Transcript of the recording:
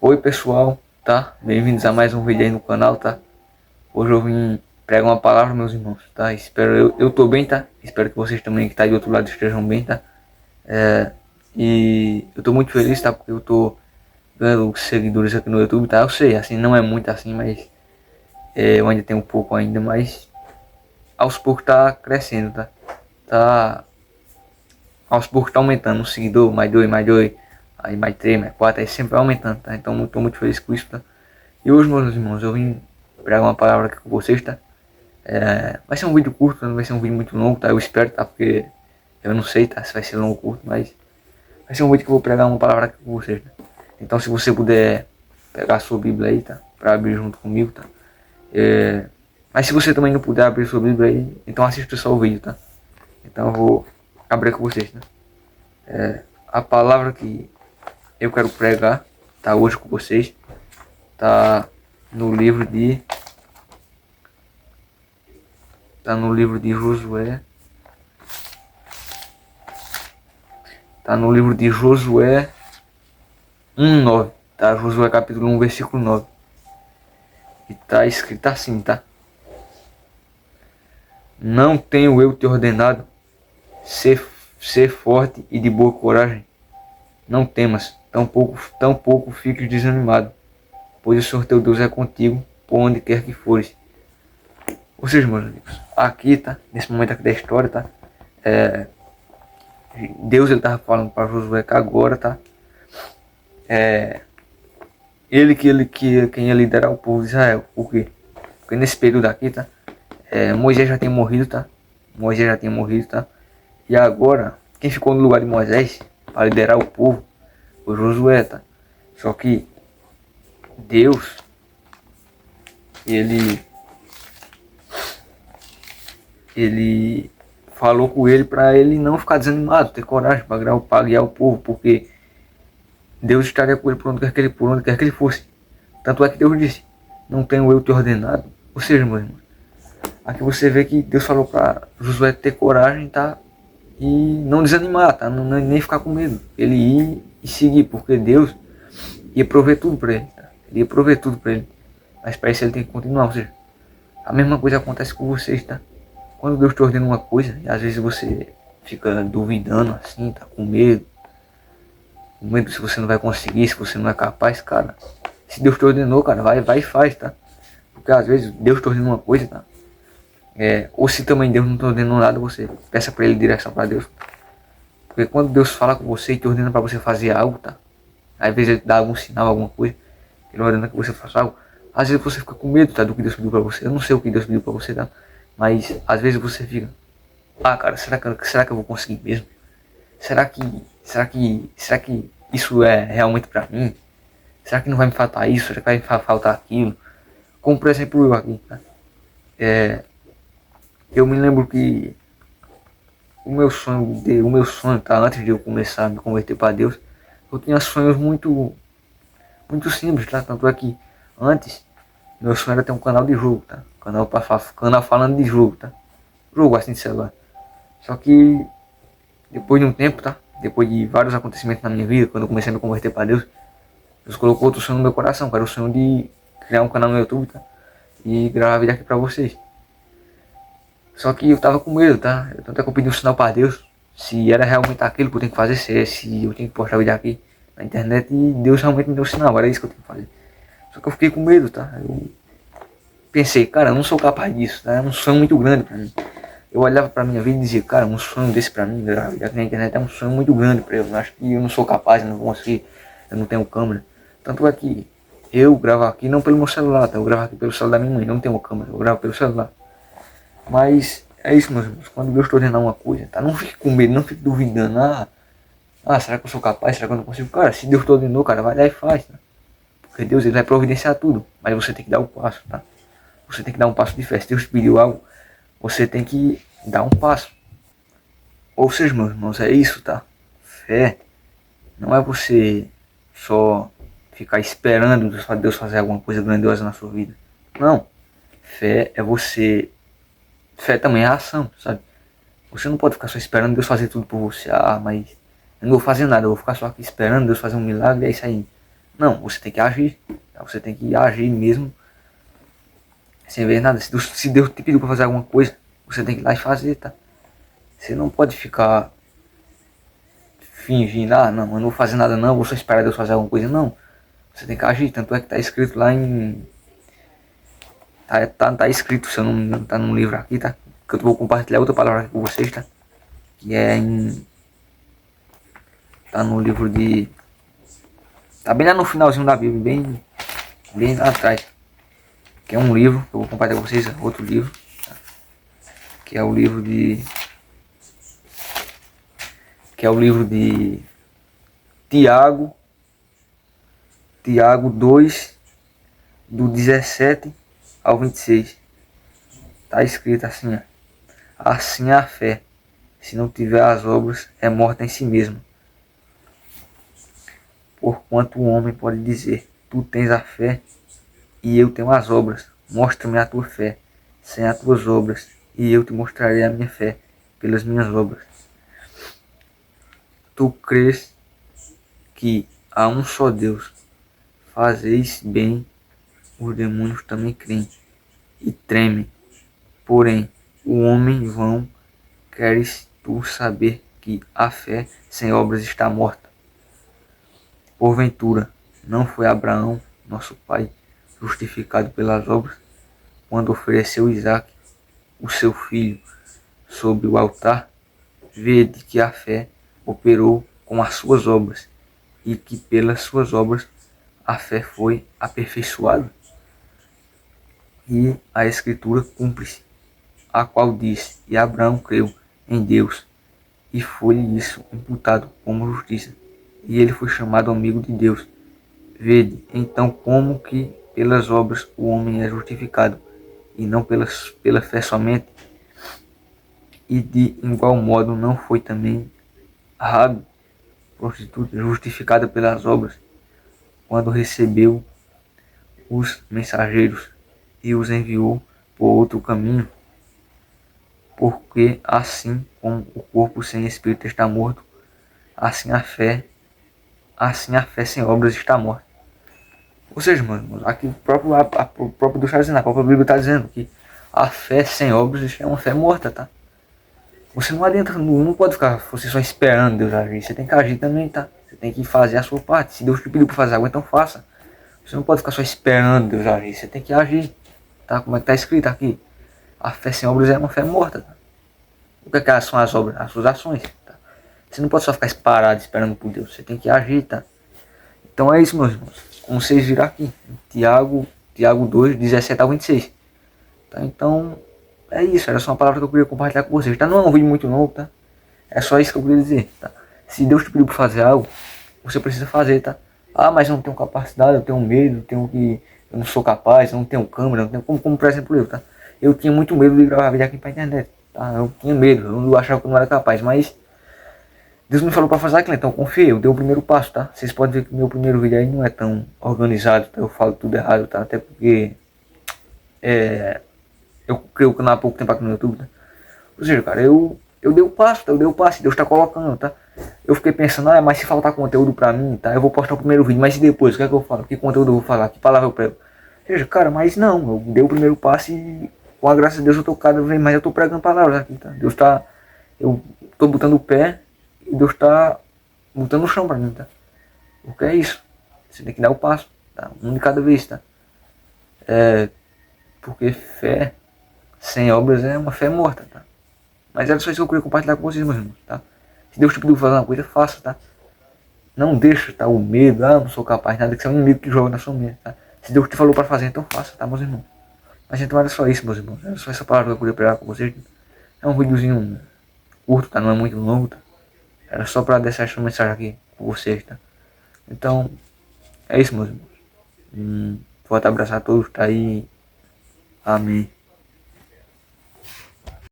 Oi pessoal, tá? Bem-vindos a mais um vídeo aí no canal, tá? Hoje eu vim pregar uma palavra, meus irmãos, tá? Eu tô bem, tá? Espero que vocês também que tá do outro lado estejam bem, tá? E eu tô muito feliz, tá? Porque eu tô ganhando seguidores aqui no YouTube, tá? Eu sei, assim, não é muito assim, mas eu ainda tenho um pouco ainda, mas aos poucos tá crescendo, tá? Tá, aos poucos tá aumentando um seguidor, mais dois, aí mais três, mais quatro, aí sempre vai aumentando, tá? Então eu tô muito feliz com isso, tá? E hoje, meus irmãos, eu vim pregar uma palavra aqui com vocês, tá? Vai ser um vídeo curto, não vai ser um vídeo muito longo, tá? Eu espero, tá? Porque eu não sei, tá? Se vai ser longo ou curto, mas vai ser um vídeo que eu vou pregar uma palavra aqui com vocês, tá? Então, se você puder pegar a sua Bíblia aí, tá? Pra abrir junto comigo, tá? Mas se você também não puder abrir a sua Bíblia aí, então assista só o vídeo, tá? Então eu vou abrir com vocês, tá? A palavra que eu quero pregar, tá? Hoje com vocês, tá no livro de... Tá no livro de Josué. Tá no livro de Josué 1:9. Tá? Josué capítulo 1, versículo 9. E tá escrito assim, tá? Não tenho eu te ordenado ser forte e de boa coragem? Não temas, tampouco fiques desanimado, pois o Senhor teu Deus é contigo por onde quer que fores. Ou seja, meus amigos, aqui, tá? Nesse momento aqui da história, tá? Deus, ele tava falando para Josué que agora, tá? Quem ia liderar o povo de Israel. Por quê? Porque nesse período aqui, tá? Moisés já tinha morrido, tá? Moisés já tinha morrido, tá? E agora, quem ficou no lugar de Moisés para liderar o povo foi Josué, tá? Só que Deus, ele falou com ele para ele não ficar desanimado, ter coragem para guiar o povo, porque Deus estaria com ele por onde quer que ele fosse. Tanto é que Deus disse: não tenho eu te ordenado. Ou seja, meu irmão, aqui você vê que Deus falou para Josué ter coragem, tá? E não desanimar, tá? Não, nem ficar com medo. Ele ir e seguir, porque Deus ia prover tudo para ele, tá? Ele ia prover tudo para ele. Mas para isso ele tem que continuar. Ou seja, a mesma coisa acontece com vocês, tá? Quando Deus te ordena uma coisa, e às vezes você fica duvidando assim, tá com medo se você não vai conseguir, se você não é capaz, cara. Se Deus te ordenou, cara, vai e faz, tá? Porque às vezes Deus te ordena uma coisa, tá? Ou se também Deus não te ordenou nada, você peça pra ele direção pra Deus. Porque quando Deus fala com você e te ordena pra você fazer algo, tá? Às vezes ele dá algum sinal, alguma coisa, ele ordena que você faça algo. Às vezes você fica com medo, tá? Do que Deus pediu pra você. Eu não sei o que Deus pediu pra você, tá? Mas às vezes você fica: ah, cara, será que eu vou conseguir mesmo? Será que isso é realmente pra mim? Será que não vai me faltar isso? Será que vai me faltar aquilo? Como por exemplo eu aqui, tá? Eu me lembro que o meu sonho, tá? Antes de eu começar a me converter para Deus, eu tinha sonhos muito simples, tá? Tanto é que antes, meu sonho era ter um canal de jogo, tá? Canal falando de jogo, tá? Jogo assim de celular. Só que depois de um tempo, tá? Depois de vários acontecimentos na minha vida, quando eu comecei a me converter para Deus colocou outro sonho no meu coração, cara. O sonho de criar um canal no YouTube, tá? E gravar vídeo aqui pra vocês. Só que eu tava com medo, tá? Tanto é que eu pedi um sinal para Deus, se era realmente aquilo que eu tenho que fazer, se eu tinha que postar vídeo aqui na internet, e Deus realmente me deu um sinal, era isso que eu tinha que fazer. Só que eu fiquei com medo, tá? Eu pensei, cara, eu não sou capaz disso, tá? É um sonho muito grande pra mim. Eu olhava pra minha vida e dizia, cara, um sonho desse pra mim, gravar vídeo aqui na internet é um sonho muito grande pra eu. Eu acho que eu não sou capaz, eu não vou conseguir, eu não tenho câmera. Tanto é que eu gravo aqui não pelo meu celular, tá? Eu gravo aqui pelo celular da minha mãe, não tenho câmera, eu gravo pelo celular. Mas é isso, meus irmãos. Quando Deus te ordenar uma coisa, tá? Não fique com medo, não fique duvidando. Será que eu sou capaz? Será que eu não consigo? Cara, se Deus te ordenou, cara, vai lá e faz, tá? Porque Deus, ele vai providenciar tudo. Mas você tem que dar um passo, tá? Você tem que dar um passo de fé. Se Deus te pediu algo, você tem que dar um passo. Ou seja, meus irmãos, é isso, tá? Fé não é você só ficar esperando Deus fazer alguma coisa grandiosa na sua vida. Não. Fé é você... Fé também é ação, sabe? Você não pode ficar só esperando Deus fazer tudo por você. Mas eu não vou fazer nada, eu vou ficar só aqui esperando Deus fazer um milagre, é isso aí. Não, você tem que agir. Tá? Você tem que agir mesmo, sem ver nada. Se Deus te pediu para fazer alguma coisa, você tem que ir lá e fazer, tá? Você não pode ficar fingindo, ah, não, eu não vou fazer nada não, vou só esperar Deus fazer alguma coisa, não. Você tem que agir, tanto é que tá escrito lá em... Tá escrito, se eu não me engano, tá num livro aqui, tá? Que eu vou compartilhar outra palavra aqui com vocês, tá? Que é em... Tá no livro de... Tá bem lá no finalzinho da Bíblia, bem lá atrás. Que é um livro, que eu vou compartilhar com vocês, outro livro. Tá? Que é o livro de... Que é o livro de... Tiago 2, do 17 ao 26. Tá escrito assim, ó. Assim é a fé. Se não tiver as obras, é morta em si mesma. Porquanto o homem pode dizer, tu tens a fé e eu tenho as obras. Mostra-me a tua fé sem as tuas obras, e eu te mostrarei a minha fé pelas minhas obras. Tu crês que há um só Deus, fazeis bem, os demônios também creem e tremem. Porém, o homem vão, queres tu saber que a fé sem obras está morta. Porventura, não foi Abraão, nosso pai, justificado pelas obras, quando ofereceu Isaque, o seu filho, sobre o altar? Vede que a fé operou com as suas obras, e que pelas suas obras a fé foi aperfeiçoada. E a Escritura cumpre-se, a qual diz, e Abraão creu em Deus, e foi-lhe isso imputado como justiça, e ele foi chamado amigo de Deus. Vede, então, como que pelas obras o homem é justificado, e não pela fé somente. E de igual modo não foi também Rabi, prostituta, justificada pelas obras, quando recebeu os mensageiros e os enviou por outro caminho. Porque assim como o corpo sem espírito está morto, assim a fé sem obras está morta. Ou seja, mano, aqui o próprio Deus está dizendo, a própria Bíblia está dizendo que a fé sem obras é uma fé morta, tá? Você não adianta, não pode ficar você só esperando Deus agir, você tem que agir também, tá? Você tem que fazer a sua parte. Se Deus te pediu para fazer algo, então faça. Você não pode ficar só esperando Deus agir, você tem que agir, tá? Como é que tá escrito aqui? A fé sem obras é uma fé morta, tá? O que é que são as obras? As suas ações, tá? Você não pode só ficar parado esperando por Deus, você tem que agir, tá? Então é isso, meus irmãos. Como vocês viram aqui, Tiago 2, 17 ao 26. Tá? Então, é isso. Era só uma palavra que eu queria compartilhar com vocês. Tá? Não é um vídeo muito longo, tá? É só isso que eu queria dizer, tá? Se Deus te pediu para fazer algo, você precisa fazer, tá? Ah, mas eu não tenho capacidade, eu tenho medo, eu não sou capaz, eu não tenho câmera, eu não tenho como por exemplo eu, tá? Eu tinha muito medo de gravar vídeo aqui pra internet, tá? Eu tinha medo, eu achava que eu não era capaz, mas Deus me falou para fazer aquilo, então confia, eu dei o primeiro passo, tá? Vocês podem ver que meu primeiro vídeo aí não é tão organizado, tá? Eu falo tudo errado, tá? Até porque eu criei o canal há pouco tempo aqui no YouTube, tá? Ou seja, cara, eu dei o passo, tá? Eu dei o passo, Deus tá colocando, tá? Eu fiquei pensando, ah, mas se faltar conteúdo pra mim, tá? Eu vou postar o primeiro vídeo, mas e depois? O que é que eu falo? Que conteúdo eu vou falar? Que palavra eu prego? Ou seja, cara, mas não, eu dei o primeiro passo e com a graça de Deus eu tô cada vez mais, eu tô pregando palavras aqui, tá? Deus tá, eu tô botando o pé e Deus tá botando o chão pra mim, tá? Porque é isso, você tem que dar o passo, tá? Um de cada vez, tá? Porque fé sem obras é uma fé morta, tá? Mas era só isso que eu queria compartilhar com vocês, meus irmãos, tá? Se Deus te pediu fazer uma coisa, faça, tá? Não deixa, tá? O medo, ah, não sou capaz, nada, que isso é um inimigo que joga na sua mente, tá? Se Deus te falou para fazer, então faça, tá, meus irmãos? Mas então era só isso, meus irmãos. Era só essa palavra que eu queria pregar com vocês. É um videozinho curto, tá? Não é muito longo, tá? Era só para deixar essa mensagem aqui com vocês, tá? Então, é isso, meus irmãos. Forte abraço a todos, tá aí. Amém.